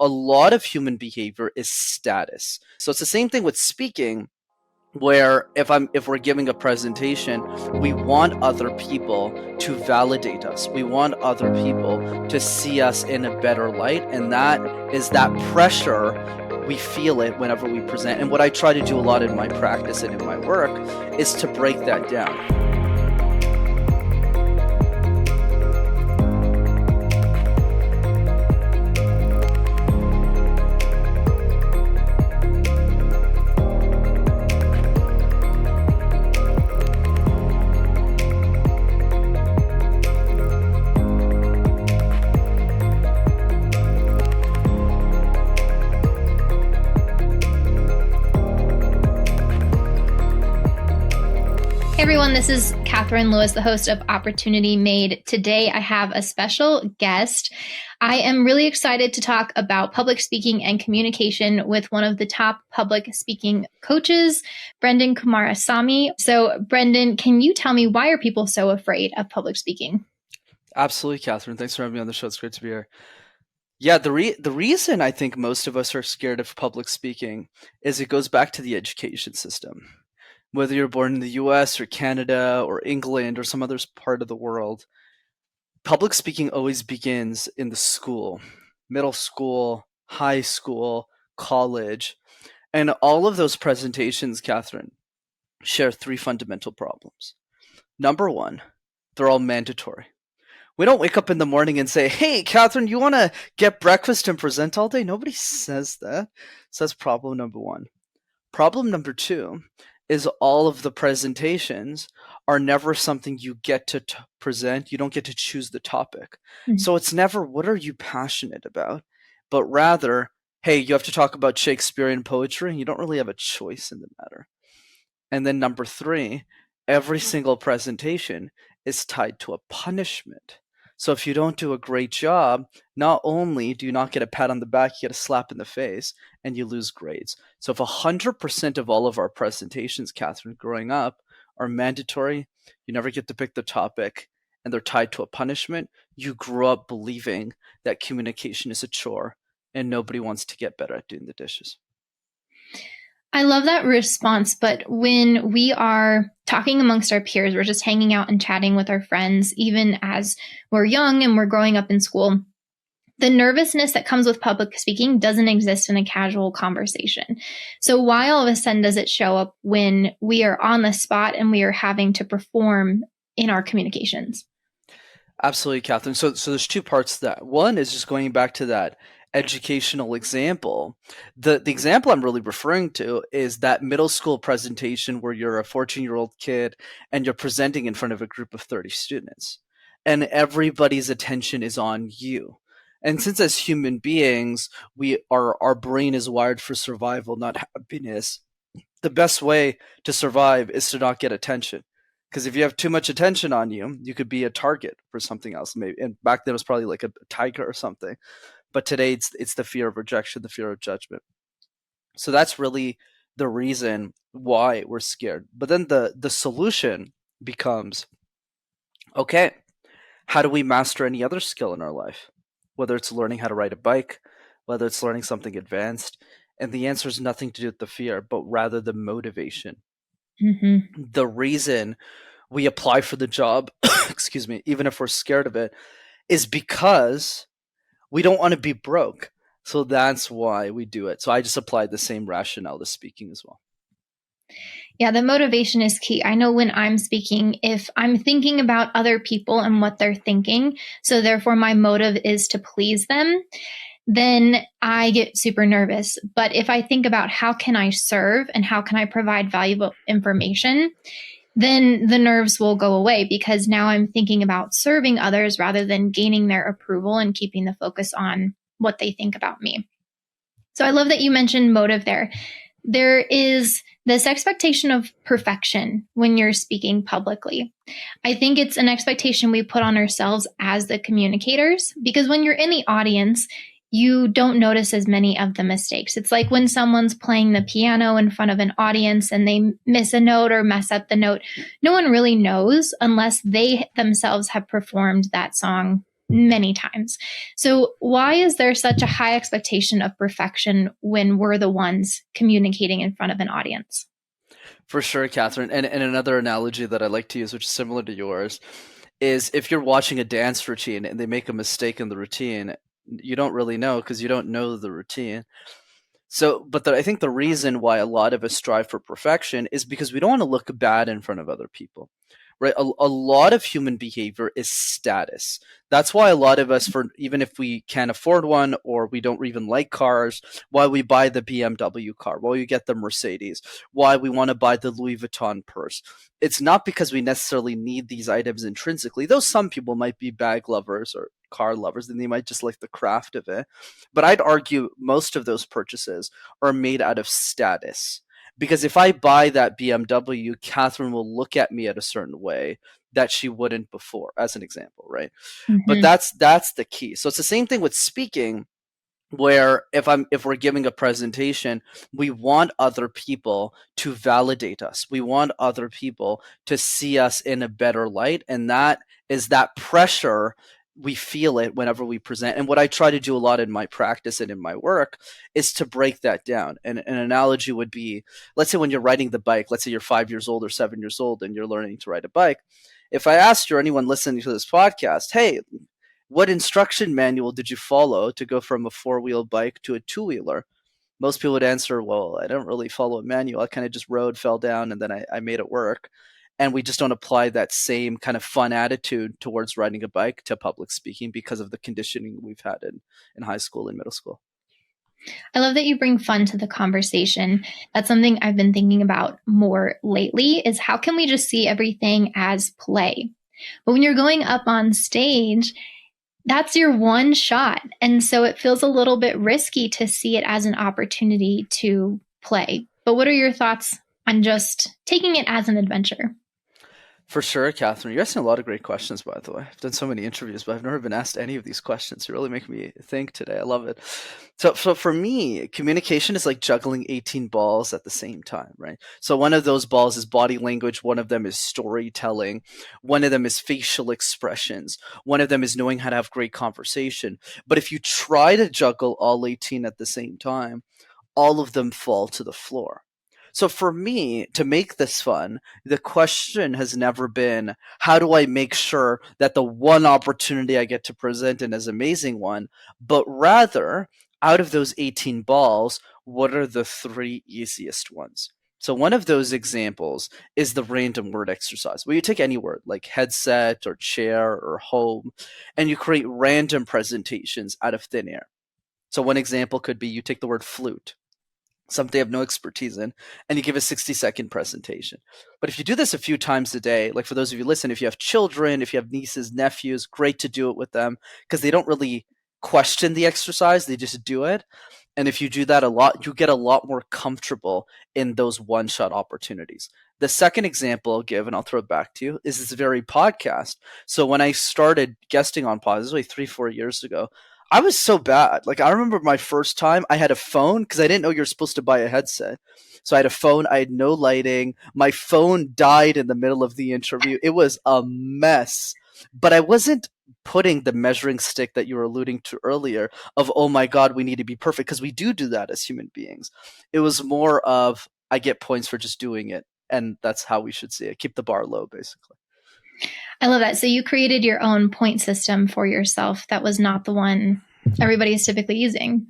a lot of human behavior is status. So it's the same thing with speaking, where if we're giving a presentation, we want other people to validate us. We want other people to see us in a better light, and that is that pressure. We feel it whenever we present. And what I try to do a lot in my practice and in my work is to break that down. Hey everyone, this is Catherine Lewis, the host of Opportunity Made. Today I have a special guest. I am really excited to talk about public speaking and communication with one of the top public speaking coaches, Brenden Kumarasamy. So Brenden, can you tell me, why are people so afraid of public speaking? Absolutely, Catherine. Thanks for having me on the show. It's great to be here. Yeah, the reason I think most of us are scared of public speaking is it goes back to the education system. Whether you're born in the US or Canada or England or some other part of the world, public speaking always begins in the school, middle school, high school, college. And all of those presentations, Catherine, share three fundamental problems. Number one, they're all mandatory. We don't wake up in the morning and say, hey, Catherine, you want to get breakfast and present all day? Nobody says that. So that's problem number one. Problem number two is all of the presentations are never something you get to present. You don't get to choose the topic. Mm-hmm. So it's never, what are you passionate about? But rather, hey, you have to talk about Shakespearean poetry, and you don't really have a choice in the matter. And then number three, every single presentation is tied to a punishment. So if you don't do a great job, not only do you not get a pat on the back, you get a slap in the face and you lose grades. So if 100% of all of our presentations, Catherine, growing up are mandatory, you never get to pick the topic, and they're tied to a punishment, you grew up believing that communication is a chore and nobody wants to get better at doing the dishes. I love that response, but when we are talking amongst our peers, we're just hanging out and chatting with our friends, even as we're young and we're growing up in school, the nervousness that comes with public speaking doesn't exist in a casual conversation. So why all of a sudden does it show up when we are on the spot and we are having to perform in our communications? Absolutely, Catherine. So there's two parts to that. One is just going back to that educational example. The example I'm really referring to is that middle school presentation where you're a 14-year-old kid and you're presenting in front of a group of 30 students, and everybody's attention is on you. And since as human beings, our brain is wired for survival, not happiness, the best way to survive is to not get attention. Because if you have too much attention on you, you could be a target for something else. Maybe, and back then it was probably like a tiger or something. But today it's the fear of rejection, the fear of judgment. So that's really the reason why we're scared. But then the solution becomes, okay, how do we master any other skill in our life? Whether it's learning how to ride a bike, whether it's learning something advanced. And the answer is nothing to do with the fear, but rather the motivation. Mm-hmm. The reason we apply for the job, excuse me, even if we're scared of it, is because we don't want to be broke. So that's why we do it. So I just applied the same rationale to speaking as well. Yeah, the motivation is key. I know when I'm speaking, if I'm thinking about other people and what they're thinking, so therefore my motive is to please them, then I get super nervous. But if I think about how can I serve and how can I provide valuable information, then the nerves will go away, because now I'm thinking about serving others rather than gaining their approval and keeping the focus on what they think about me. So I love that you mentioned motive there. There is this expectation of perfection when you're speaking publicly. I think it's an expectation we put on ourselves as the communicators, because when you're in the audience, you don't notice as many of the mistakes. It's like when someone's playing the piano in front of an audience and they miss a note or mess up the note. No one really knows unless they themselves have performed that song many times. So why is there such a high expectation of perfection when we're the ones communicating in front of an audience? For sure, Catherine. And another analogy that I like to use, which is similar to yours, is if you're watching a dance routine and they make a mistake in the routine, you don't really know because you don't know the routine. So, but I think the reason why a lot of us strive for perfection is because we don't want to look bad in front of other people, right? A lot of human behavior is status. That's why a lot of us, for even if we can't afford one or we don't even like cars, why we buy the BMW car, why we get the Mercedes, why we want to buy the Louis Vuitton purse. It's not because we necessarily need these items intrinsically, though some people might be bag lovers or car lovers and they might just like the craft of it. But I'd argue most of those purchases are made out of status. Because if I buy that BMW, Catherine will look at me at a certain way that she wouldn't before, as an example, right? But Mm-hmm. that's the key. So it's the same thing with speaking, where if we're giving a presentation, we want other people to validate us, we want other people to see us in a better light, and that is that pressure. We feel it whenever we present, and what I try to do a lot in my practice and in my work is to break that down. And an analogy would be, let's say when you're riding the bike, let's say you're 5 years old or 7 years old and you're learning to ride a bike. If I asked you or anyone listening to this podcast, hey, what instruction manual did you follow to go from a four-wheel bike to a two-wheeler? Most people would answer, well, I don't really follow a manual. I kind of just rode, fell down, and then I made it work. And we just don't apply that same kind of fun attitude towards riding a bike to public speaking because of the conditioning we've had in high school and middle school. I love that you bring fun to the conversation. That's something I've been thinking about more lately is how can we just see everything as play? But when you're going up on stage, that's your one shot. And so it feels a little bit risky to see it as an opportunity to play. But what are your thoughts on just taking it as an adventure? For sure, Catherine. You're asking a lot of great questions, by the way. I've done so many interviews, but I've never been asked any of these questions. You really make me think today. I love it. So for me, communication is like juggling 18 balls at the same time, right? So one of those balls is body language. One of them is storytelling. One of them is facial expressions. One of them is knowing how to have great conversation. But if you try to juggle all 18 at the same time, all of them fall to the floor. So for me, to make this fun, the question has never been, how do I make sure that the one opportunity I get to present in is an amazing one, but rather, out of those 18 balls, what are the three easiest ones? So one of those examples is the random word exercise, where you take any word like headset or chair or home, and you create random presentations out of thin air. So one example could be you take the word flute, something I have no expertise in, and you give a 60-second presentation. But if you do this a few times a day, like for those of you listen, if you have children, if you have nieces, nephews, great to do it with them because they don't really question the exercise, they just do it. And if you do that a lot, you get a lot more comfortable in those one shot opportunities. The second example I'll give, and I'll throw it back to you, is this very podcast. So when I started guesting on podcasts, this was like 3-4 years ago, I was so bad. Like I remember my first time, I had a phone because I didn't know you're supposed to buy a headset. So I had a phone. I had no lighting. My phone died in the middle of the interview. It was a mess. But I wasn't putting the measuring stick that you were alluding to earlier of, oh my God, we need to be perfect, because we do that as human beings. It was more of, I get points for just doing it. And that's how we should see it. Keep the bar low, basically. I love that. So you created your own point system for yourself that was not the one everybody is typically using.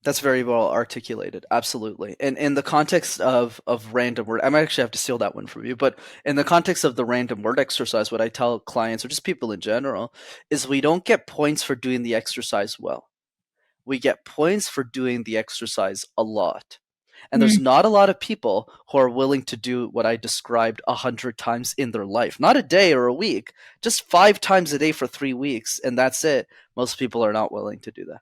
That's very well articulated. Absolutely. And in the context of random word, I might actually have to steal that one from you, but in the context of the random word exercise, what I tell clients or just people in general is we don't get points for doing the exercise well. We get points for doing the exercise a lot. And there's Mm. not a lot of people who are willing to do what I described 100 times in their life. Not a day or a week, just 5 times a day for 3 weeks, and that's it. Most people are not willing to do that.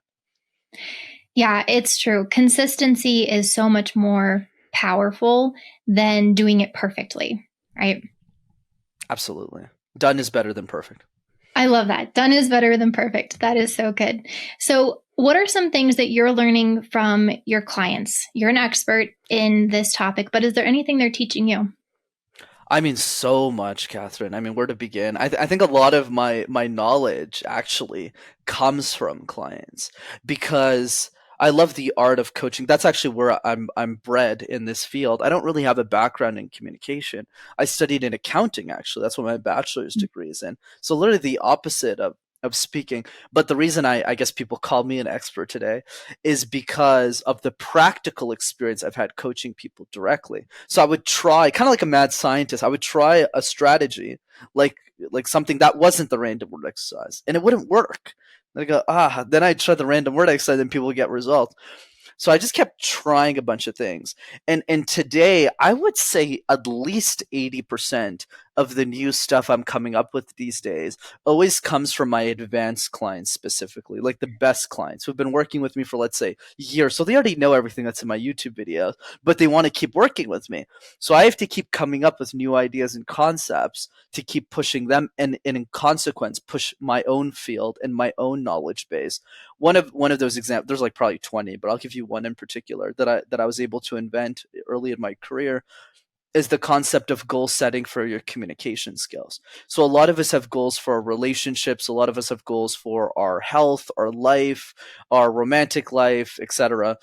Yeah, it's true. Consistency is so much more powerful than doing it perfectly, right? Absolutely. Done is better than perfect. I love that. Done is better than perfect. That is so good. So, what are some things that you're learning from your clients? You're an expert in this topic, but is there anything they're teaching you? I mean, so much, Catherine. I mean, where to begin? I think a lot of my knowledge actually comes from clients because I love the art of coaching. That's actually where I'm bred in this field. I don't really have a background in communication. I studied in accounting, actually. That's what my bachelor's degree is in. So literally the opposite of speaking. But the reason I guess people call me an expert today is because of the practical experience I've had coaching people directly. So I would try, kind of like a mad scientist, I would try a strategy like something that wasn't the random word exercise, and it wouldn't work. I go, then I try the random word exercise and people would get results. So I just kept trying a bunch of things. And today I would say at least 80% of the new stuff I'm coming up with these days always comes from my advanced clients specifically, like the best clients who've been working with me for, let's say, years. So they already know everything that's in my YouTube videos, but they want to keep working with me. So I have to keep coming up with new ideas and concepts to keep pushing them, and in consequence push my own field and my own knowledge base. One of those examples, there's like probably 20, but I'll give you one in particular that I was able to invent early in my career, is the concept of goal setting for your communication skills. So a lot of us have goals for our relationships, a lot of us have goals for our health, our life, our romantic life, etc.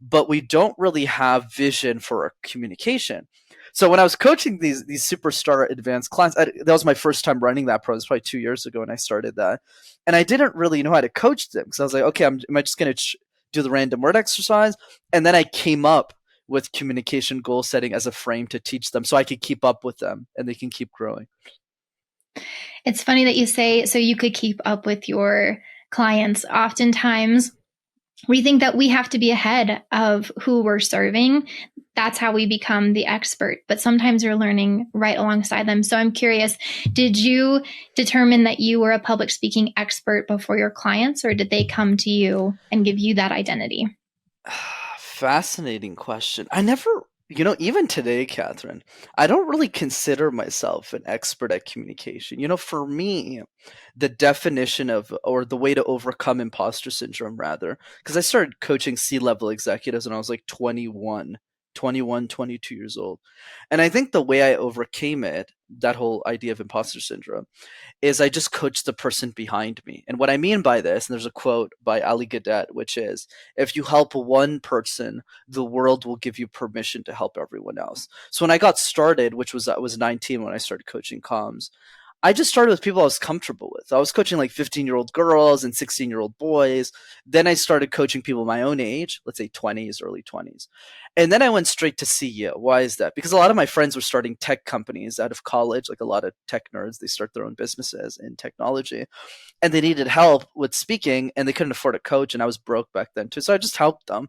But we don't really have vision for our communication. So when I was coaching these superstar advanced clients, that was my first time running that program. It was probably 2 years ago when I started that, and I didn't really know how to coach them because I was like, okay, am I just going to do the random word exercise? And then I came up with communication goal setting as a frame to teach them so I could keep up with them and they can keep growing. It's funny that you say so you could keep up with your clients. Oftentimes, we think that we have to be ahead of who we're serving. That's how we become the expert. But sometimes you're learning right alongside them. So I'm curious, did you determine that you were a public speaking expert before your clients, or did they come to you and give you that identity? Fascinating question. I never, even today, Catherine, I don't really consider myself an expert at communication. For me, the definition of, or the way to overcome imposter syndrome, rather, because I started coaching C-level executives when I was like 21, 22 years old. And I think the way I overcame it, that whole idea of imposter syndrome, is I just coach the person behind me. And what I mean by this, and there's a quote by Ali Gadet, which is, if you help one person, the world will give you permission to help everyone else. So when I got started, which was I was 19 when I started coaching comms, I just started with people I was comfortable with. I was coaching like 15-year-old girls and 16-year-old boys. Then I started coaching people my own age, let's say 20s, early 20s. And then I went straight to CEO. Why is that? Because a lot of my friends were starting tech companies out of college, like a lot of tech nerds, they start their own businesses in technology, and they needed help with speaking and they couldn't afford a coach, and I was broke back then too. So I just helped them.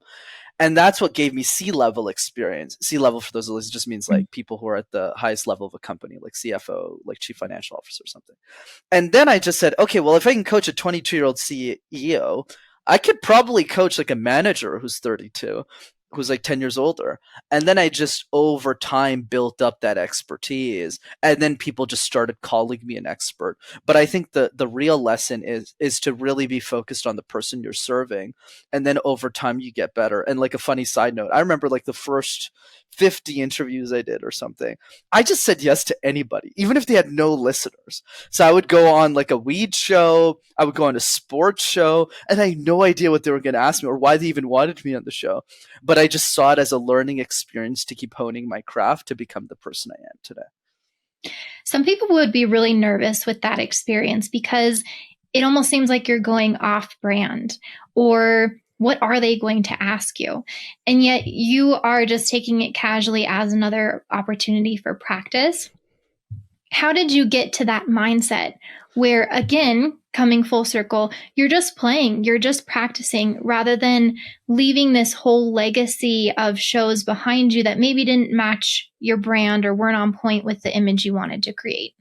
And that's what gave me C-level experience. C-level, for those listeners, just means like people who are at the highest level of a company, like CFO, like chief financial officer or something. And then I just said, okay, well, if I can coach a 22-year-old CEO, I could probably coach like a manager who's 32, who's like 10 years older. And then I just over time built up that expertise. And then people just started calling me an expert. But I think the real lesson is to really be focused on the person you're serving. And then over time you get better. And like a funny side note, I remember like the first 50 interviews I did or something, I just said yes to anybody, even if they had no listeners. So I would go on like a weed show, I would go on a sports show, and I had no idea what they were going to ask me or why they even wanted me on the show. But I just saw it as a learning experience to keep honing my craft to become the person I am today. Some people would be really nervous with that experience because it almost seems like you're going off brand, or what are they going to ask you? And yet you are just taking it casually as another opportunity for practice. How did you get to that mindset where, again, coming full circle, you're just playing, you're just practicing rather than leaving this whole legacy of shows behind you that maybe didn't match your brand or weren't on point with the image you wanted to create?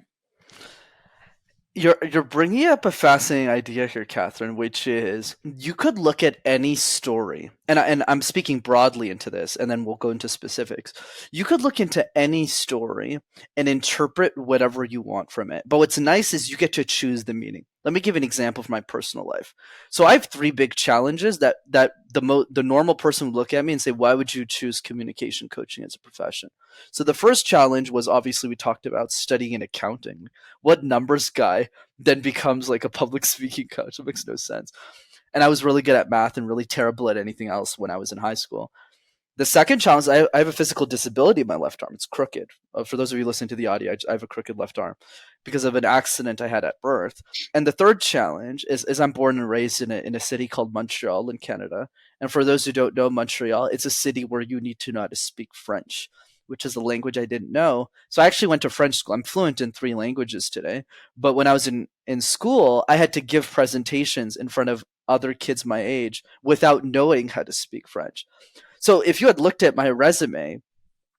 You're bringing up a fascinating idea here, Catherine, which is you could look at any story, and I'm speaking broadly into this, and then we'll go into specifics. You could look into any story and interpret whatever you want from it. But what's nice is you get to choose the meaning. Let me give an example from my personal life. So I have three big challenges that the normal person would look at me and say, "Why would you choose communication coaching as a profession?" So the first challenge was, obviously, we talked about studying in accounting. What numbers guy then becomes like a public speaking coach? It makes no sense. And I was really good at math and really terrible at anything else when I was in high school. The second challenge, I have a physical disability in my left arm. It's crooked. For those of you listening to the audio, I have a crooked left arm because of an accident I had at birth. And the third challenge is I'm born and raised in a city called Montreal in Canada. And for those who don't know Montreal, it's a city where you need to know how to speak French, which is a language I didn't know. So I actually went to French school. I'm fluent in three languages today. But when I was in school, I had to give presentations in front of other kids my age without knowing how to speak French. So if you had looked at my resume,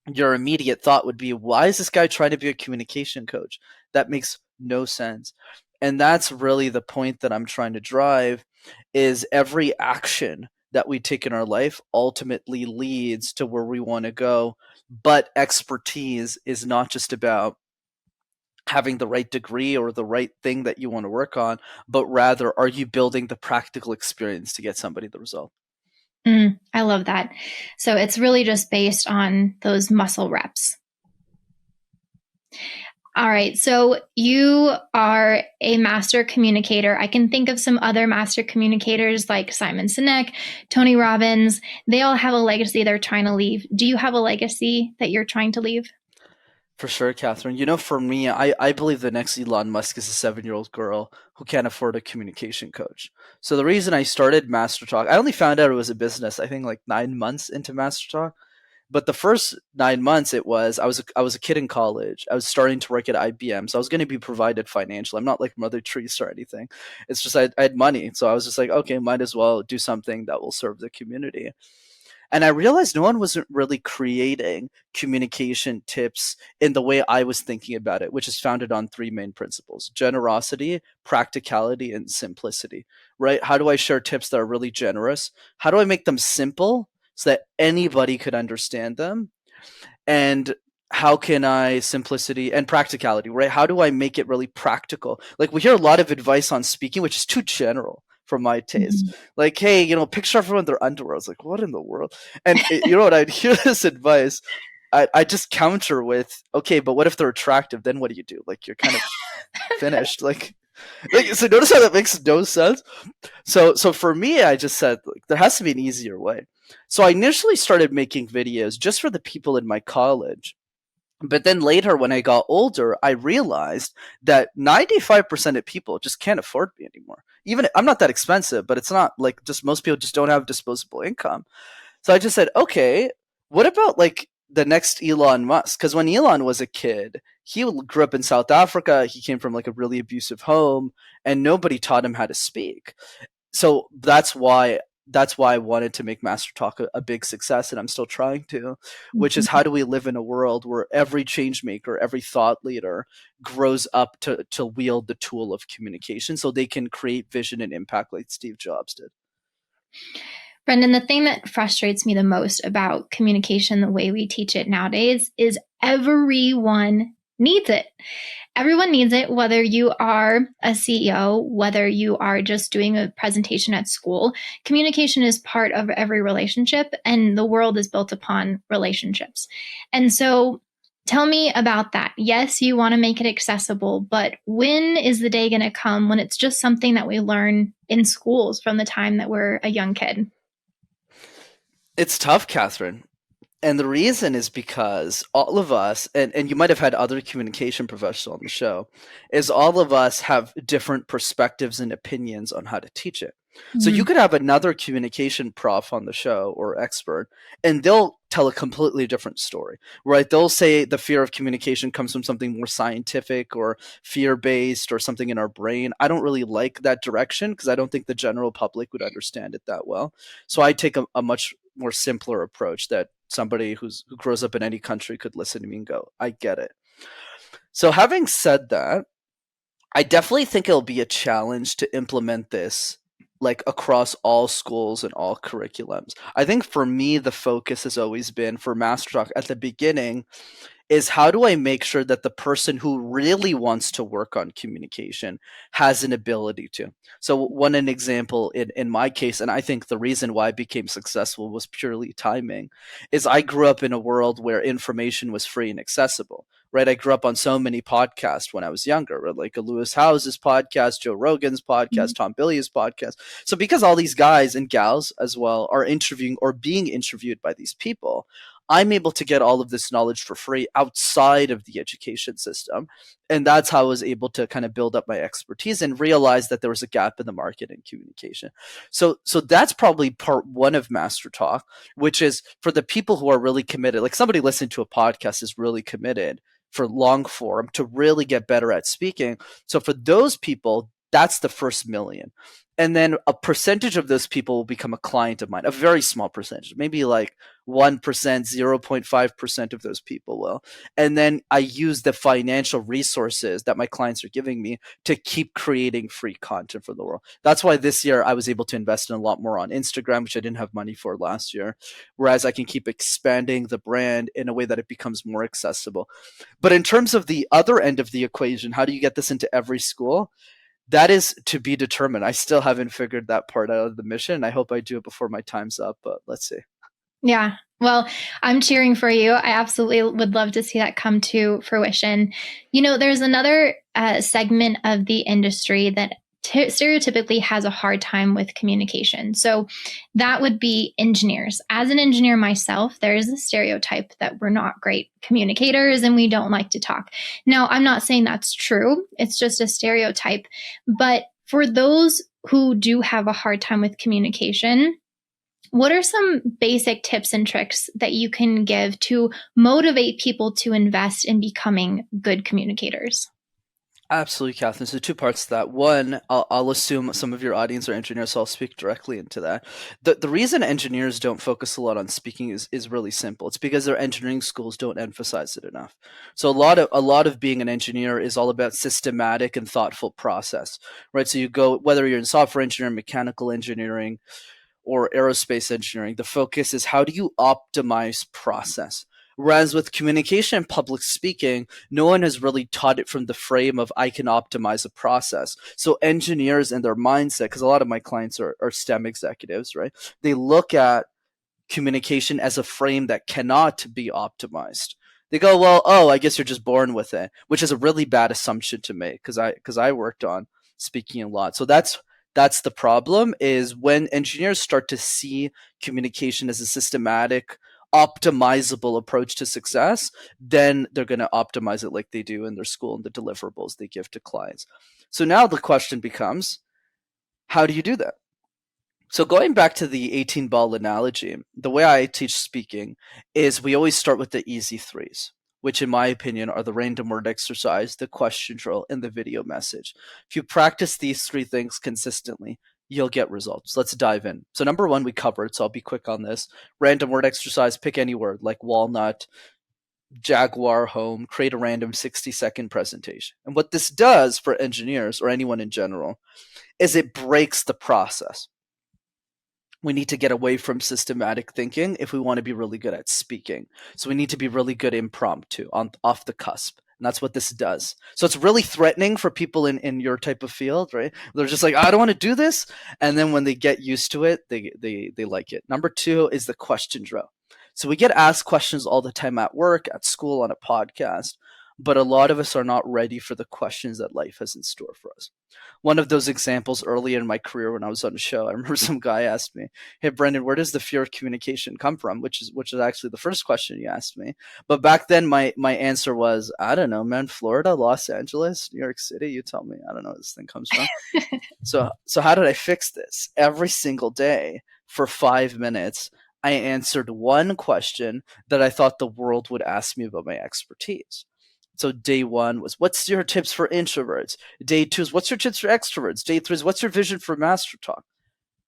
your immediate thought would be, why is this guy trying to be a communication coach? That makes no sense. And that's really the point that I'm trying to drive, is every action that we take in our life ultimately leads to where we want to go. But expertise is not just about having the right degree or the right thing that you want to work on, but rather, are you building the practical experience to get somebody the result? I love that. So it's really just based on those muscle reps. All right. So you are a master communicator. I can think of some other master communicators like Simon Sinek, Tony Robbins. They all have a legacy they're trying to leave. Do you have a legacy that you're trying to leave? For sure, Catherine. You know, for me, I believe the next Elon Musk is a 7-year-old girl who can't afford a communication coach. So the reason I started Master Talk, I only found out it was a business, I think like 9 months into Master Talk. But the first 9 months, I was a kid in college. I was starting to work at IBM, so I was going to be provided financially. I'm not like Mother Teresa or anything. It's just I had money, so I was just like, okay, might as well do something that will serve the community. And I realized no one wasn't really creating communication tips in the way I was thinking about it, which is founded on three main principles: generosity, practicality, and simplicity, right? How do I share tips that are really generous? How do I make them simple so that anybody could understand them? And how can I simplicity and practicality, right? How do I make it really practical? Like, we hear a lot of advice on speaking, which is too general for my taste. Mhm. Like, hey, picture everyone in their underwear. I was like, what in the world? And you know what? I'd hear this advice. I just counter with, okay, but what if they're attractive? Then what do you do? Like, you're kind of finished. Like, so notice how that makes no sense. So for me, I just said, like, there has to be an easier way. So I initially started making videos just for the people in my college. But then later, when I got older, I realized that 95% of people just can't afford me anymore. Even I'm not that expensive, but it's not like, just most people just don't have disposable income. So I just said, okay, what about like the next Elon Musk? Because when Elon was a kid, he grew up in South Africa. He came from like a really abusive home, and nobody taught him how to speak. So that's why I wanted to make Master Talk a big success, and I'm still trying to, which is, how do we live in a world where every change maker, every thought leader grows up to wield the tool of communication so they can create vision and impact like Steve Jobs did. Brenden, the thing that frustrates me the most about communication, the way we teach it nowadays, is everyone needs it. Everyone needs it, whether you are a CEO, whether you are just doing a presentation at school. Communication is part of every relationship, and the world is built upon relationships. And so tell me about that. Yes, you want to make it accessible, but when is the day going to come when it's just something that we learn in schools from the time that we're a young kid? It's tough, Catherine. And the reason is because all of us, and you might have had other communication professionals on the show, is all of us have different perspectives and opinions on how to teach it. So you Mhm. could have another communication prof on the show, or expert, and they'll tell a completely different story, right? They'll say the fear of communication comes from something more scientific or fear based or something in our brain. I don't really like that direction because I don't think the general public would understand it that well. So I take a much more simpler approach that somebody who grows up in any country could listen to me and go, I get it. So having said that, I definitely think it'll be a challenge to implement this like across all schools and all curriculums. I think for me the focus has always been for Master Talk at the beginning, is how do I make sure that the person who really wants to work on communication has an ability to? So, one an example in my case, and I think the reason why I became successful was purely timing, is I grew up in a world where information was free and accessible. Right, I grew up on so many podcasts when I was younger, right? Like a Lewis Howes's podcast, Joe Rogan's podcast, Tom Billy's podcast. So because all these guys and gals as well are interviewing or being interviewed by these people, I'm able to get all of this knowledge for free outside of the education system. And that's how I was able to kind of build up my expertise and realize that there was a gap in the market in communication. So that's probably part one of Master Talk, which is for the people who are really committed. Like somebody listening to a podcast is really committed for long form to really get better at speaking. So for those people, that's the first million. And then a percentage of those people will become a client of mine, a very small percentage, maybe like 1%, 0.5% of those people will. And then I use the financial resources that my clients are giving me to keep creating free content for the world. That's why this year I was able to invest in a lot more on Instagram, which I didn't have money for last year. Whereas I can keep expanding the brand in a way that it becomes more accessible. But in terms of the other end of the equation, how do you get this into every school? That is to be determined. I still haven't figured that part out of the mission. I hope I do it before my time's up, but let's see. Yeah. Well, I'm cheering for you. I absolutely would love to see that come to fruition. There's another segment of the industry that stereotypically has a hard time with communication. So that would be engineers. As an engineer myself, there is a stereotype that we're not great communicators and we don't like to talk. Now, I'm not saying that's true. It's just a stereotype. But for those who do have a hard time with communication, what are some basic tips and tricks that you can give to motivate people to invest in becoming good communicators? Absolutely, Catherine. So two parts to that. One, I'll assume some of your audience are engineers, so I'll speak directly into that. The reason engineers don't focus a lot on speaking is really simple. It's because their engineering schools don't emphasize it enough. So a lot of being an engineer is all about systematic and thoughtful process, right? So you go, whether you're in software engineering, mechanical engineering, or aerospace engineering, the focus is how do you optimize process. Whereas with communication and public speaking, no one has really taught it from the frame of I can optimize a process. So engineers and their mindset, because a lot of my clients are STEM executives, right? They look at communication as a frame that cannot be optimized. They go, well, oh, I guess you're just born with it, which is a really bad assumption to make because I worked on speaking a lot. So that's the problem is when engineers start to see communication as a systematic optimizable approach to success, then they're going to optimize it like they do in their school and the deliverables they give to clients. So now the question becomes, how do you do that? So going back to the 18 ball analogy, the way I teach speaking is we always start with the easy threes, which in my opinion are the random word exercise, the question drill, and the video message. If you practice these three things consistently, you'll get results. Let's dive in. So number one, we covered, so I'll be quick on this. Random word exercise, pick any word like walnut, jaguar, home, create a random 60-second presentation. And what this does for engineers or anyone in general is it breaks the process. We need to get away from systematic thinking if we want to be really good at speaking. So we need to be really good impromptu, off the cusp. And that's what this does. So it's really threatening for people in your type of field, right? They're just like, I don't want to do this. And then when they get used to it, they like it. Number two is the question drill. So we get asked questions all the time at work, at school, on a podcast, but a lot of us are not ready for the questions that life has in store for us. One of those examples early in my career when I was on a show, I remember some guy asked me, "Hey Brenden, where does the fear of communication come from?" Which is actually the first question he asked me. But back then my answer was, I don't know, man, Florida, Los Angeles, New York City, you tell me. I don't know where this thing comes from. So how did I fix this? Every single day for 5 minutes, I answered one question that I thought the world would ask me about my expertise. So day one was, what's your tips for introverts? Day two is, what's your tips for extroverts? Day three is, what's your vision for Master Talk?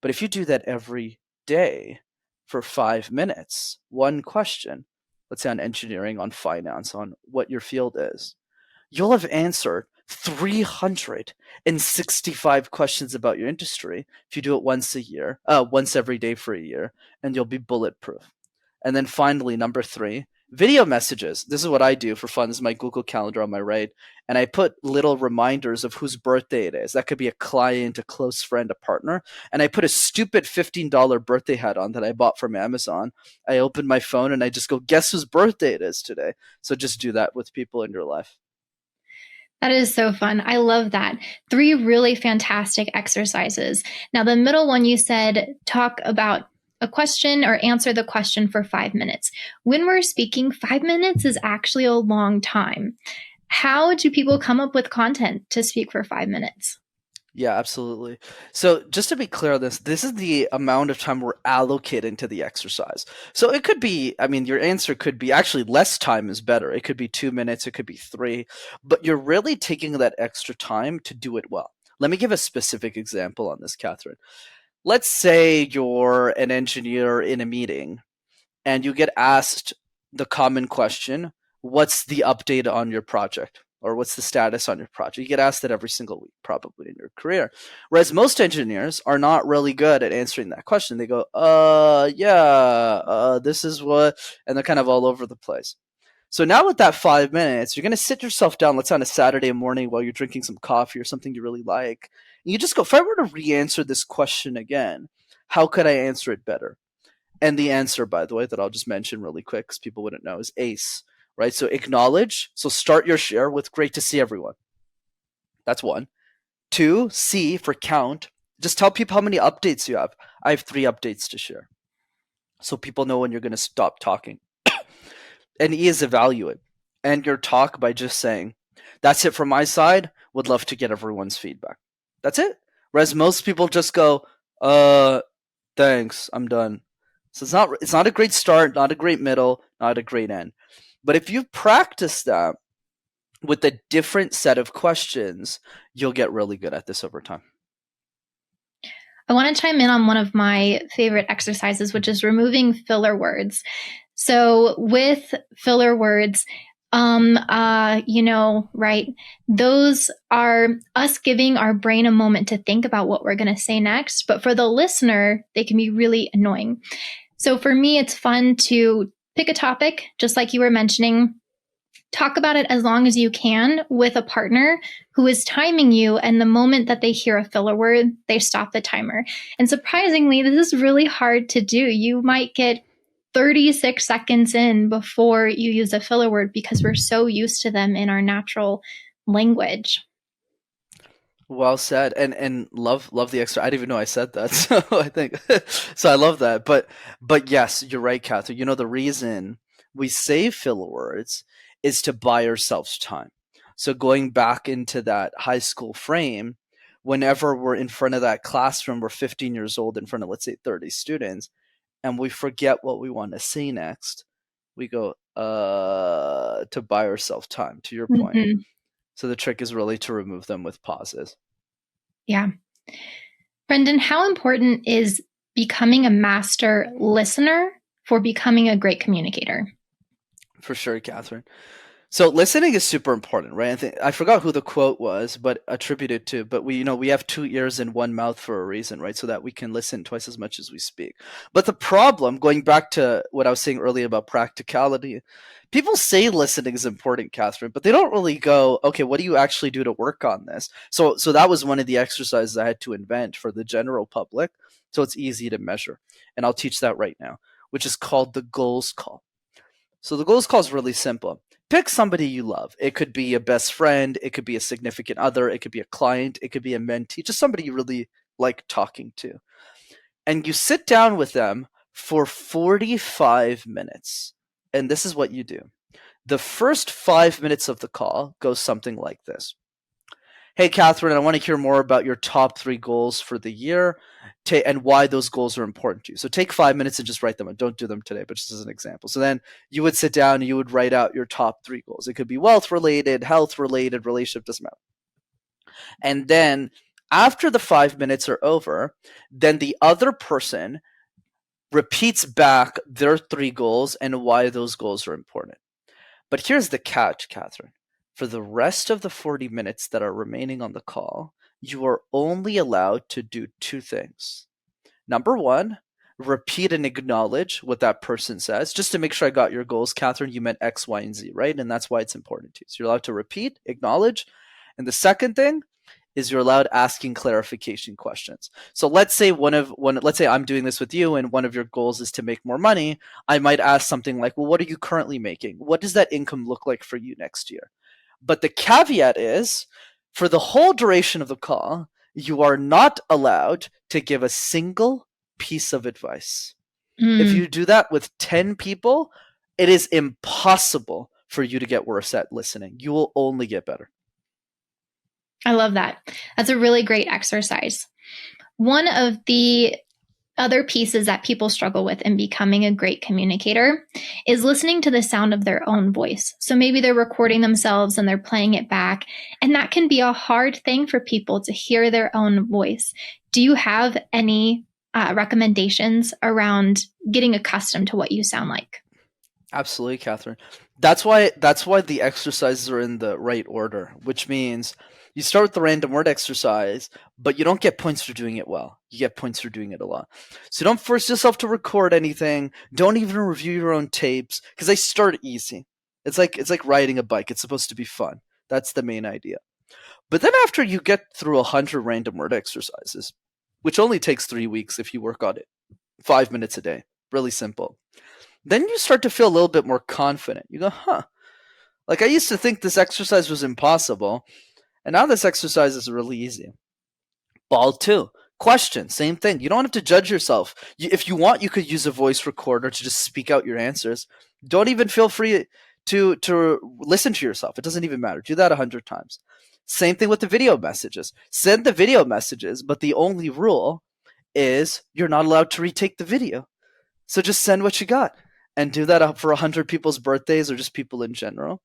But if you do that every day for 5 minutes, one question, let's say on engineering, on finance, on what your field is, you'll have answered 365 questions about your industry if you do it once a year, once every day for a year, and you'll be bulletproof. And then finally, number three Video messages. This is what I do for fun. This is my Google Calendar on my right. And I put little reminders of whose birthday it is. That could be a client, a close friend, a partner. And I put a stupid $15 birthday hat on that I bought from Amazon. I open my phone and I just go, guess whose birthday it is today? So just do that with people in your life. That is so fun. I love that. Three really fantastic exercises. Now, the middle one you said talk about a question or answer the question for 5 minutes. When we're speaking, 5 minutes is actually a long time. How do people come up with content to speak for 5 minutes? Yeah, absolutely. So just to be clear on this is the amount of time we're allocating to the exercise. So it could be, I mean, your answer could be actually less time is better. It could be 2 minutes, it could be three, but you're really taking that extra time to do it well. Let me give a specific example on this, Catherine. Let's say you're an engineer in a meeting and you get asked the common question, what's the update on your project? Or what's the status on your project? You get asked that every single week, probably in your career. Whereas most engineers are not really good at answering that question. They go, yeah, this is what, and they're kind of all over the place. So now with that 5 minutes, you're going to sit yourself down, let's say on a Saturday morning while you're drinking some coffee or something you really like. And you just go, if I were to re-answer this question again, how could I answer it better? And the answer, by the way, that I'll just mention really quick because people wouldn't know is ACE, right? So acknowledge. So start your share with great to see everyone. That's one. Two, C for count. Just tell people how many updates you have. I have 3 updates to share. So people know when you're going to stop talking. And E is evaluate. End your talk by just saying, that's it from my side. Would love to get everyone's feedback. That's it. Whereas most people just go, thanks, I'm done. So it's not a great start, not a great middle, not a great end. But if you practice that with a different set of questions, you'll get really good at this over time. I want to chime in on one of my favorite exercises, which is removing filler words. So with filler words, right, those are us giving our brain a moment to think about what we're going to say next. But for the listener, they can be really annoying. So for me, it's fun to pick a topic, just like you were mentioning, talk about it as long as you can with a partner who is timing you. And the moment that they hear a filler word, they stop the timer. And surprisingly, this is really hard to do. You might get 36 seconds in before you use a filler word because we're so used to them in our natural language. Well said, and love the extra. I didn't even know I said that, so I think so. I love that, but yes, you're right, Catherine. You know the reason we say filler words is to buy ourselves time. So going back into that high school frame, whenever we're in front of that classroom, we're 15 years old in front of let's say 30 students, and we forget what we want to say next. We go to buy ourselves time. To your point. Mm-hmm. So the trick is really to remove them with pauses. Yeah. Brenden, how important is becoming a master listener for becoming a great communicator? For sure, Catherine. So listening is super important, right? I forgot who the quote was, but attributed to. But we have 2 ears and one mouth for a reason, right? So that we can listen twice as much as we speak. But the problem, going back to what I was saying earlier about practicality, people say listening is important, Catherine, but they don't really go, okay, what do you actually do to work on this? So that was one of the exercises I had to invent for the general public, so it's easy to measure, and I'll teach that right now, which is called the goals call. So the goals call is really simple. Pick somebody you love. It could be a best friend, it could be a significant other, it could be a client, it could be a mentee, just somebody you really like talking to. And you sit down with them for 45 minutes. And this is what you do. The first 5 minutes of the call goes something like this. Hey, Catherine, I want to hear more about your top 3 goals for the year and why those goals are important to you. So take 5 minutes and just write them out. Don't do them today, but just as an example. So then you would sit down and you would write out your top 3 goals. It could be wealth related, health related, relationship, doesn't matter. And then after the 5 minutes are over, then the other person repeats back their 3 goals and why those goals are important. But here's the catch, Catherine. For the rest of the 40 minutes that are remaining on the call, you are only allowed to do 2 things. Number one, repeat and acknowledge what that person says, just to make sure I got your goals. Catherine, you meant X, Y, and Z, right? And that's why it's important to you. So you're allowed to repeat, acknowledge. And the second thing is you're allowed asking clarification questions. So let's say let's say I'm doing this with you and one of your goals is to make more money. I might ask something like, well, what are you currently making? What does that income look like for you next year? But the caveat is, for the whole duration of the call, you are not allowed to give a single piece of advice. If you do that with 10 people, it is impossible for you to get worse at listening. You will only get better. I love that. That's a really great exercise. One of the other pieces that people struggle with in becoming a great communicator is listening to the sound of their own voice. So maybe they're recording themselves and they're playing it back, and that can be a hard thing for people to hear their own voice. Do you have any recommendations around getting accustomed to what you sound like? Absolutely, Catherine. That's why the exercises are in the right order, which means you start with the random word exercise, but you don't get points for doing it well. You get points for doing it a lot. So don't force yourself to record anything. Don't even review your own tapes, because they start easy. It's like riding a bike. It's supposed to be fun. That's the main idea. But then after you get through 100 random word exercises, which only takes 3 weeks if you work on it 5 minutes a day, really simple. Then you start to feel a little bit more confident. You go, like I used to think this exercise was impossible, and now this exercise is really easy. Ball 2. Question, same thing. You don't have to judge yourself. If you want, you could use a voice recorder to just speak out your answers. Don't even feel free to listen to yourself. It doesn't even matter. Do that 100 times. Same thing with the video messages. Send the video messages, but the only rule is you're not allowed to retake the video. So just send what you got and do that for 100 people's birthdays or just people in general.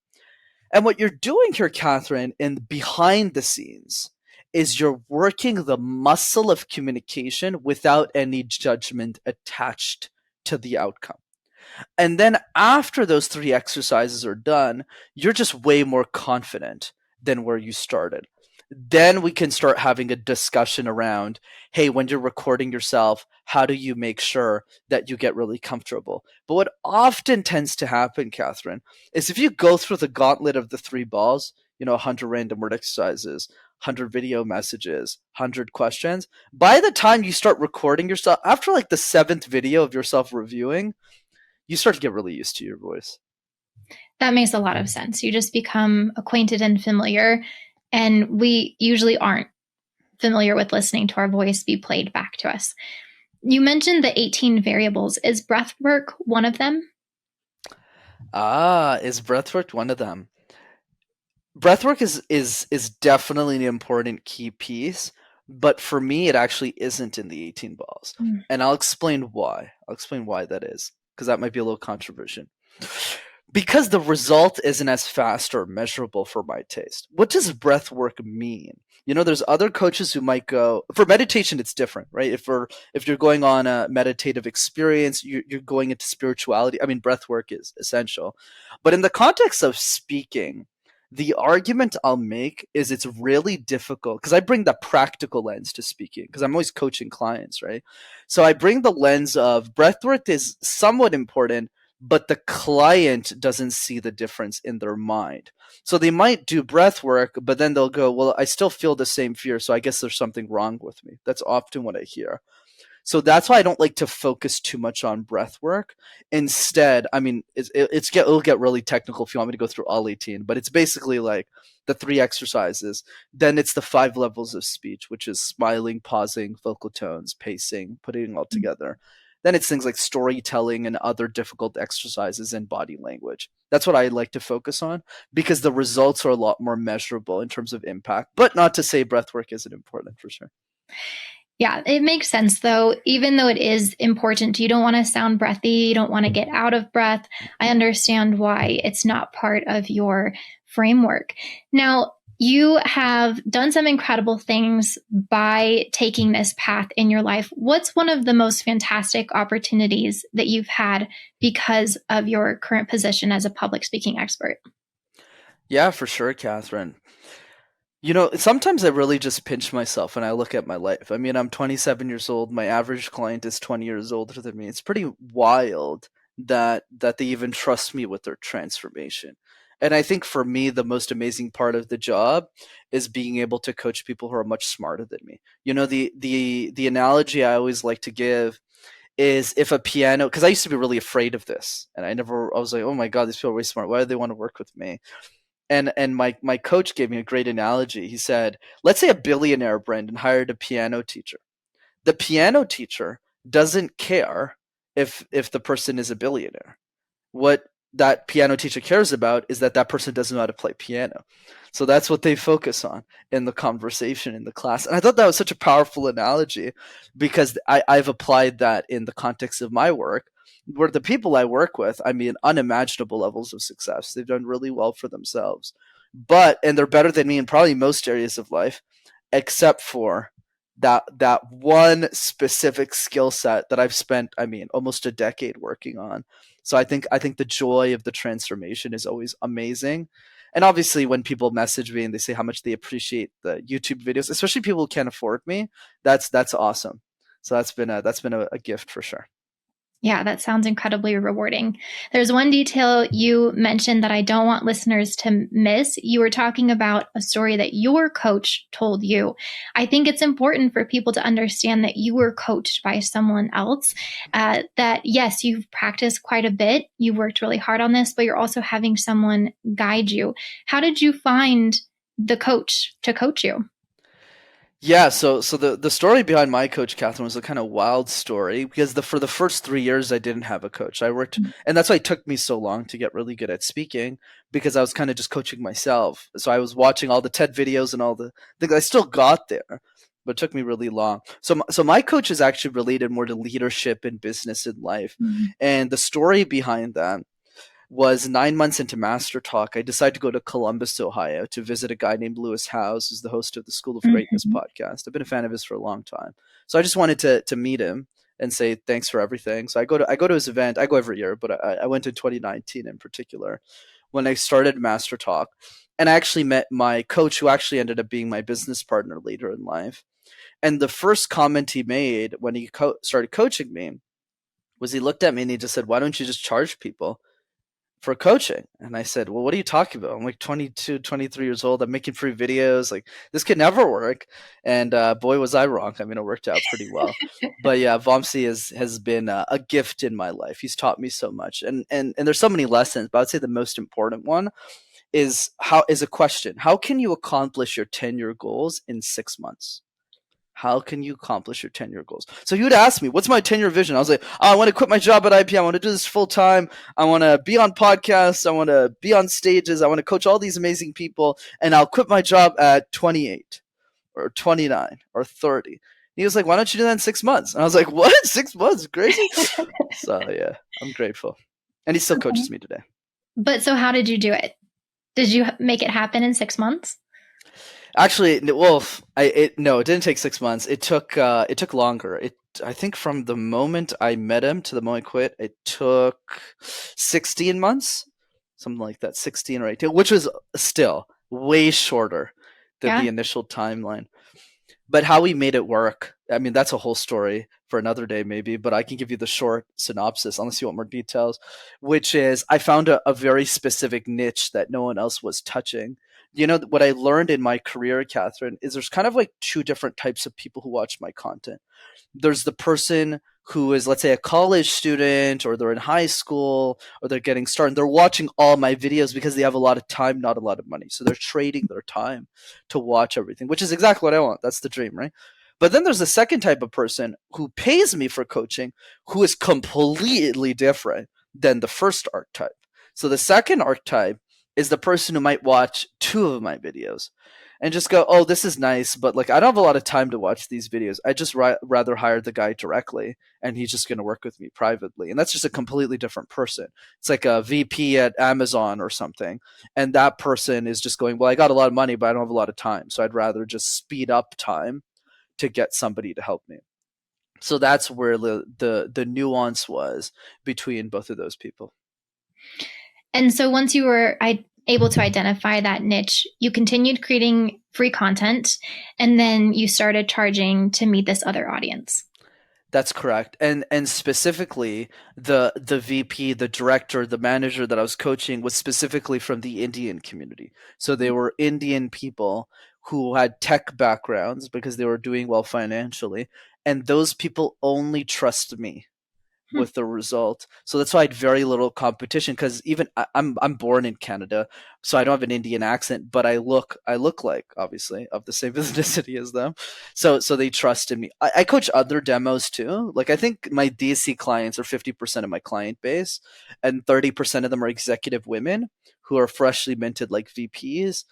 And what you're doing here, Catherine, in behind the scenes is you're working the muscle of communication without any judgment attached to the outcome. And then after those 3 exercises are done, you're just way more confident than where you started. Then we can start having a discussion around, hey, when you're recording yourself, how do you make sure that you get really comfortable? But what often tends to happen, Catherine, is if you go through the gauntlet of the 3 balls, 100 random word exercises, 100 video messages, 100 questions, by the time you start recording yourself, after like the 7th video of yourself reviewing, you start to get really used to your voice. That makes a lot of sense. You just become acquainted and familiar, and we usually aren't familiar with listening to our voice be played back to us. You mentioned the 18 variables. Is breath work one of them? Is breath work one of them? Breath work is definitely an important key piece, but for me, it actually isn't in the 18 balls. And I'll explain why. I'll explain why that is, because that might be a little controversial. Because the result isn't as fast or measurable for my taste. What does breath work mean? There's other coaches who might go, for meditation, it's different, right? If you're going on a meditative experience, you're going into spirituality. I mean, breath work is essential. But in the context of speaking, the argument I'll make is it's really difficult, because I bring the practical lens to speaking, because I'm always coaching clients, right? So I bring the lens of breath work is somewhat important, but the client doesn't see the difference in their mind. So they might do breath work, but then they'll go, well, I still feel the same fear, so I guess there's something wrong with me. That's often what I hear. So that's why I don't like to focus too much on breath work. Instead, I mean, it'll get really technical if you want me to go through all 18, but it's basically like the 3 exercises. Then it's the 5 levels of speech, which is smiling, pausing, vocal tones, pacing, putting it all together. Then it's things like storytelling and other difficult exercises in body language. That's what I like to focus on, because the results are a lot more measurable in terms of impact. But not to say breath work isn't important, for sure. Yeah, it makes sense though. Even though it is important, you don't want to sound breathy. You don't want to get out of breath. I understand why it's not part of your framework. Now, you have done some incredible things by taking this path in your life. What's one of the most fantastic opportunities that you've had because of your current position as a public speaking expert? Yeah, for sure, Catherine. Sometimes I really just pinch myself when I look at my life. I mean, I'm 27 years old. My average client is 20 years older than me. It's pretty wild that they even trust me with their transformation. And I think for me, the most amazing part of the job is being able to coach people who are much smarter than me. The analogy I always like to give is if a piano, because I used to be really afraid of this, and I was like, oh my god, these people are way smart. Why do they want to work with me? And my coach gave me a great analogy. He said, let's say a billionaire Brenden hired a piano teacher. The piano teacher doesn't care if the person is a billionaire. What that piano teacher cares about is that that person doesn't know how to play piano. So that's what they focus on in the conversation in the class. And I thought that was such a powerful analogy because I've applied that in the context of my work, where the people I work with, I mean, unimaginable levels of success. They've done really well for themselves. And they're better than me in probably most areas of life, except for that one specific skill set that I've spent, I mean, almost a decade working on. So I think the joy of the transformation is always amazing. And obviously when people message me and they say how much they appreciate the YouTube videos, especially people who can't afford me, that's awesome. So that's been a gift for sure. Yeah, that sounds incredibly rewarding. There's one detail you mentioned that I don't want listeners to miss. You were talking about a story that your coach told you. I think it's important for people to understand that you were coached by someone else. That yes, you've practiced quite a bit, you worked really hard on this, but you're also having someone guide you. How did you find the coach to coach you? Yeah, so the story behind my coach, Catherine, was a kind of wild story because for the first 3 years I didn't have a coach. I worked, and that's why it took me so long to get really good at speaking because I was kind of just coaching myself. So I was watching all the TED videos and all the things. I still got there, but it took me really long. So my coach is actually related more to leadership and business and life, Mhm. and the story behind that was 9 months into Master Talk. I decided to go to Columbus, Ohio to visit a guy named Lewis Howes, who's the host of the School of Greatness Mhm. podcast. I've been a fan of his for a long time. So I just wanted to meet him and say thanks for everything. So I go to his event. I go every year, but I went in 2019 in particular when I started Master Talk. And I actually met my coach, who actually ended up being my business partner later in life. And the first comment he made when he started coaching me was he looked at me and he just said, "Why don't you just charge people for coaching?" And I said, "Well, what are you talking about? I'm like 22, 23 years old. I'm making free videos. Like, this could never work." And boy, was I wrong. I mean, it worked out pretty well. But yeah, Vamsi has been a gift in my life. He's taught me so much, and there's so many lessons. But I'd say the most important one is a question: how can you accomplish your 10-year goals in 6 months? How can you accomplish your 10-year goals? So you would ask me, what's my 10-year vision? I was like, oh, I want to quit my job at IP. I want to do this full time. I want to be on podcasts. I want to be on stages. I want to coach all these amazing people. And I'll quit my job at 28 or 29 or 30. And he was like, why don't you do that in 6 months? And I was like, what? 6 months? Crazy? So yeah, I'm grateful. And he still coaches me today. But so how did you do it? Did you make it happen in 6 months? Actually, well, no, it didn't take 6 months. It took longer. I think from the moment I met him to the moment I quit, it took 16 months, something like that, 16 or 18, which was still way shorter than the Yeah. initial timeline. But how we made it work, I mean, that's a whole story for another day, maybe. But I can give you the short synopsis, unless you want more details, which is I found a very specific niche that no one else was touching. What I learned in my career, Catherine, is there's kind of like two different types of people who watch my content. There's the person who is, let's say, a college student, or they're in high school, or they're getting started. They're watching all my videos because they have a lot of time, not a lot of money. So they're trading their time to watch everything, which is exactly what I want. That's the dream, right? But then there's a second type of person who pays me for coaching, who is completely different than the first archetype. So the second archetype is the person who might watch two of my videos and just go, "Oh, this is nice, but like I don't have a lot of time to watch these videos. I just rather hire the guy directly, and he's just going to work with me privately." And that's just a completely different person. It's like a VP at Amazon or something, and that person is just going, "Well, I got a lot of money, but I don't have a lot of time, so I'd rather just speed up time to get somebody to help me." So that's where the nuance was between both of those people. And so once you were able to identify that niche, you continued creating free content, and then you started charging to meet this other audience. That's correct. And specifically the VP, the director, the manager that I was coaching was specifically from the Indian community. So they were Indian people who had tech backgrounds because they were doing well financially, and those people only trust me Hmm. with the result. So that's why I had very little competition because even I'm born in Canada, so I don't have an Indian accent, but I look like obviously of the same ethnicity as them. So they trusted me. I coach other demos too. Like I think my DC clients are 50% of my client base, and 30% of them are executive women who are freshly minted like VPs.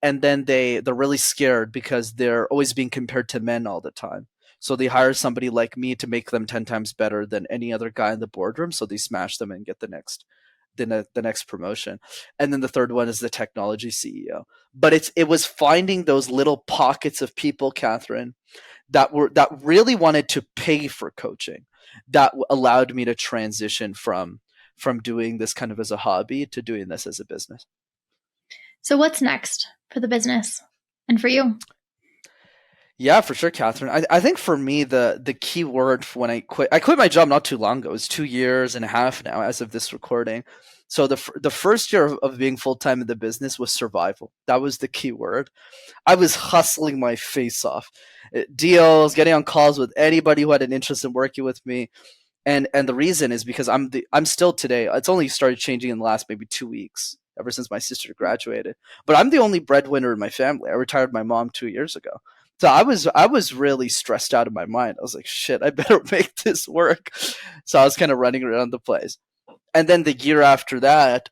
And then they're really scared because they're always being compared to men all the time. So they hire somebody like me to make them 10 times better than any other guy in the boardroom. So they smash them and get the next promotion. And then the third one is the technology CEO. But it was finding those little pockets of people, Catherine, that really wanted to pay for coaching that allowed me to transition from doing this kind of as a hobby to doing this as a business. So, what's next for the business and for you? Yeah, for sure, Catherine. I think for me the key word for when I quit my job not too long ago. It's 2 years and a half now as of this recording. So the first year of being full time in the business was survival. That was the key word. I was hustling my face off, deals, getting on calls with anybody who had an interest in working with me, and the reason is because I'm still today. It's only started changing in the last maybe 2 weeks. Ever since my sister graduated, but I'm the only breadwinner in my family. I retired my mom 2 years ago, so I was really stressed out of my mind. I was like, shit, I better make this work. So I was kind of running around the place, and then the year after that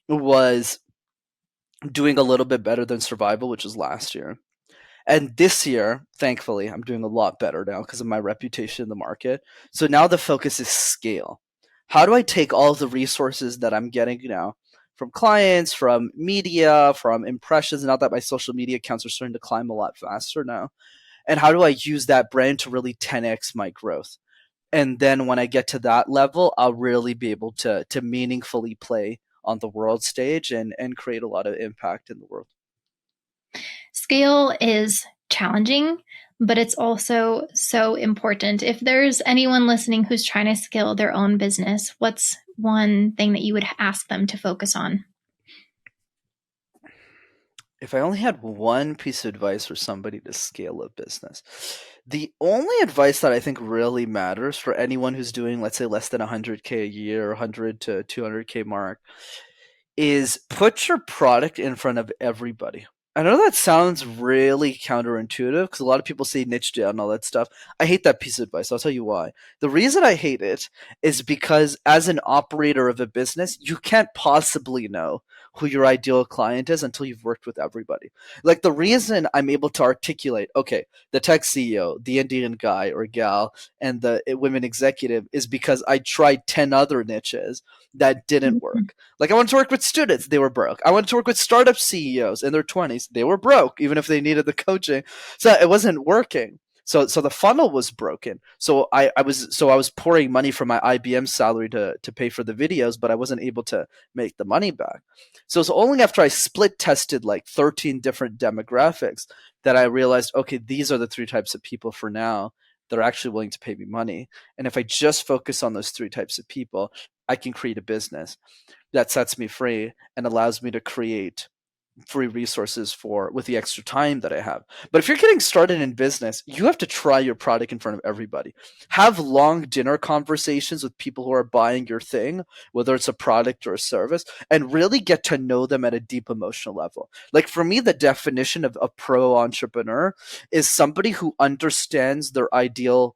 was doing a little bit better than survival, which was last year. And this year, thankfully, I'm doing a lot better now because of my reputation in the market. So now the focus is scale. How do I take all of the resources that I'm getting now from clients, from media, from impressions? Now that my social media accounts are starting to climb a lot faster now. And how do I use that brand to really 10x my growth? And then when I get to that level, I'll really be able to meaningfully play on the world stage and create a lot of impact in the world. Scale is challenging, but it's also so important. If there's anyone listening who's trying to scale their own business, what's one thing that you would ask them to focus on? If I only had one piece of advice for somebody to scale a business, the only advice that I think really matters for anyone who's doing, let's say, less than 100K a year, 100 to 200K mark, is put your product in front of everybody. I know that sounds really counterintuitive because a lot of people say niche down and all that stuff. I hate that piece of advice. I'll tell you why. The reason I hate it is because as an operator of a business, you can't possibly know who your ideal client is until you've worked with everybody. Like the reason I'm able to articulate, okay, the tech CEO, the Indian guy or gal, and the women executive is because I tried 10 other niches that didn't work. Like I wanted to work with students, they were broke. I wanted to work with startup CEOs in their 20s, they were broke, even if they needed the coaching. So it wasn't working. So the funnel was broken. So I was pouring money from my IBM salary to pay for the videos, but I wasn't able to make the money back. So it's only after I split tested like 13 different demographics that I realized, okay, these are the three types of people for now that are actually willing to pay me money. And if I just focus on those three types of people, I can create a business that sets me free and allows me to create free resources for with the extra time that I have. But if you're getting started in business, you have to try your product in front of everybody. Have long dinner conversations with people who are buying your thing, whether it's a product or a service, and really get to know them at a deep emotional level. Like for me, the definition of a pro entrepreneur is somebody who understands their ideal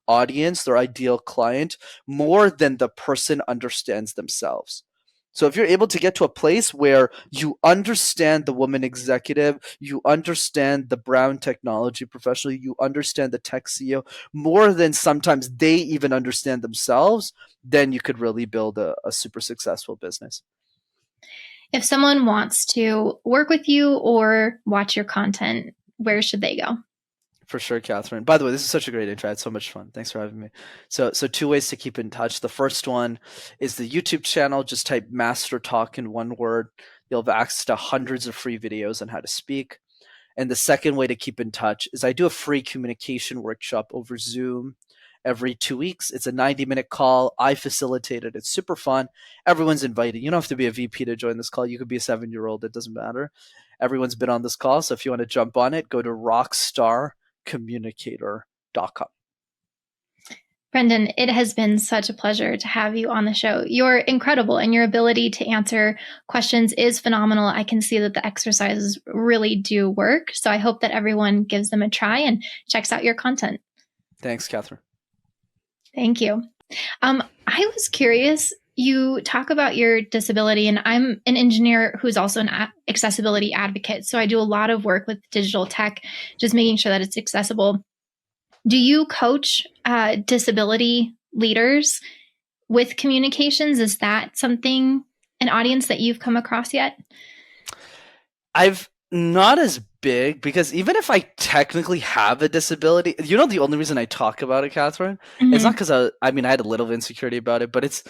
audience, their ideal client, more than the person understands themselves. So if you're able to get to a place where you understand the woman executive, you understand the brown technology professional, you understand the tech CEO more than sometimes they even understand themselves, then you could really build a super successful business. If someone wants to work with you or watch your content, where should they go? For sure, Catherine. By the way, this is such a great intro. I had so much fun. Thanks for having me. So two ways to keep in touch. The first one is the YouTube channel. Just type Master Talk in one word. You'll have access to hundreds of free videos on how to speak. And the second way to keep in touch is I do a free communication workshop over Zoom every 2 weeks. It's a 90-minute call. I facilitate it. It's super fun. Everyone's invited. You don't have to be a VP to join this call. You could be a 7-year-old. It doesn't matter. Everyone's been on this call. So if you want to jump on it, go to rockstarcommunicator.com. Brenden, it has been such a pleasure to have you on the show. You're incredible, and your ability to answer questions is phenomenal. I can see that the exercises really do work. So I hope that everyone gives them a try and checks out your content. Thanks, Catherine. Thank you. I was curious, you talk about your disability, and I'm an engineer who's also an accessibility advocate. So I do a lot of work with digital tech, just making sure that it's accessible. Do you coach disability leaders with communications? Is that something, an audience that you've come across yet? I've not as big, because even if I technically have a disability, the only reason I talk about it, Catherine, it's not because I had a little insecurity about it, but it's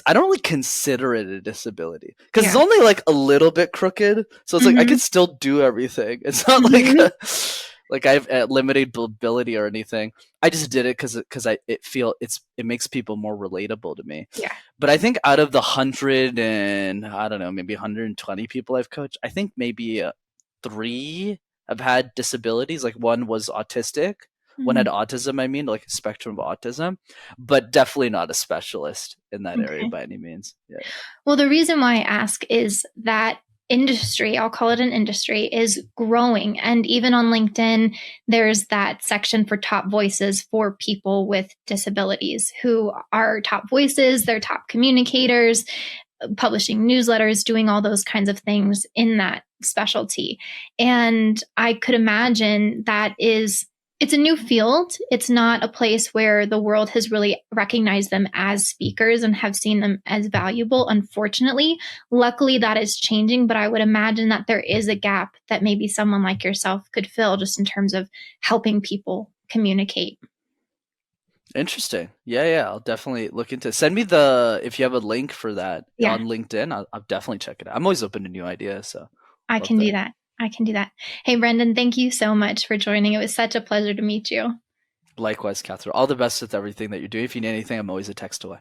I don't really consider it a disability because it's only like a little bit crooked. So it's like I can still do everything. It's not like I have limited ability or anything. I just did it because it makes people more relatable to me. Yeah. But I think out of the 100 and I don't know, maybe 120 people I've coached, I think maybe 3 have had disabilities. Like one was autistic. One had autism, like a spectrum of autism, but definitely not a specialist in that area by any means. Yeah. Well, the reason why I ask is that industry, I'll call it an industry, is growing. And even on LinkedIn, there's that section for top voices for people with disabilities who are top voices, they're top communicators, publishing newsletters, doing all those kinds of things in that specialty. And I could imagine it's a new field. It's not a place where the world has really recognized them as speakers and have seen them as valuable, unfortunately. Luckily, that is changing, but I would imagine that there is a gap that maybe someone like yourself could fill just in terms of helping people communicate. Interesting. Yeah. I'll definitely look into it. Send me if you have a link for that on LinkedIn, I'll definitely check it out. I'm always open to new ideas. So I can do that. Hey, Brenden, thank you so much for joining. It was such a pleasure to meet you. Likewise, Catherine. All the best with everything that you're doing. If you need anything, I'm always a text away.